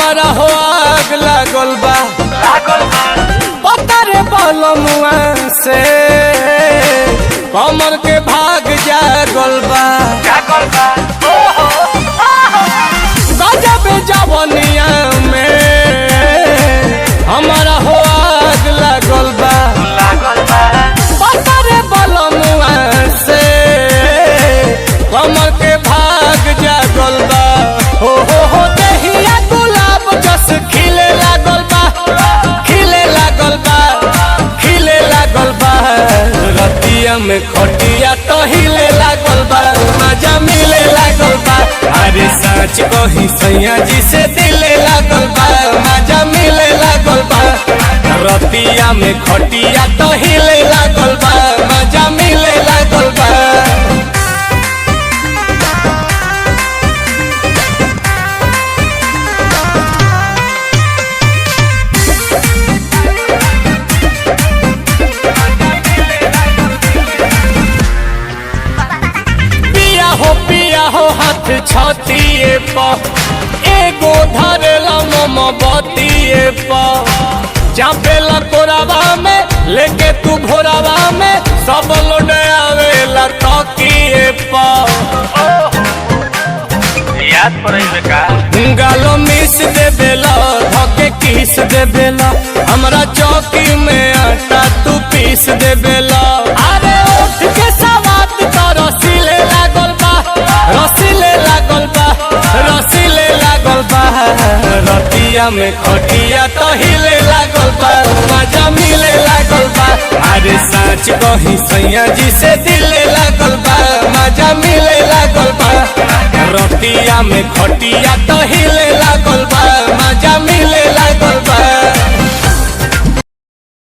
हमारा हो आग लागल बा पता रे बलमुआ से कमर के भाग जागल बा गजब जवनिया में हमारा हो आग लागल बा पता रे बलमुआ से कमर के भाग जागल बा हो देहिया गुलाब जस खिले लागल बा खिले लागल बा खिले लागल बा रतिया में खटिया तो हिले लागल बा मजा मिले लागल बा अरे सच कही सैया जी से दिले लागल बा मजा मिले लागल बा रतिया में खटिया तो हिले लागल बा मजा मिले लागल बा। पिया हो हाथ छतिए पर एगो धरेला मोमबत्तिए पर चापेला कोरावा में लेके तू भोरावा में सब लोड आवेला तकिए पर याद पड़े का गालो मिस दे बेला धके किस दे बेला हमरा चौकी में आटा तू पीस दे बेला अरे उठ के सवात तो रसीले लागल बा रसीले लागल बा रसीले लागल बा रतिया में खटिया तो हिले लागल बा मजा मिले लागल बा अरे सच कही सैया जी से दिले लागल बा मजा मिले लागल बा रतिया में खटिया तो हिले लागल बा।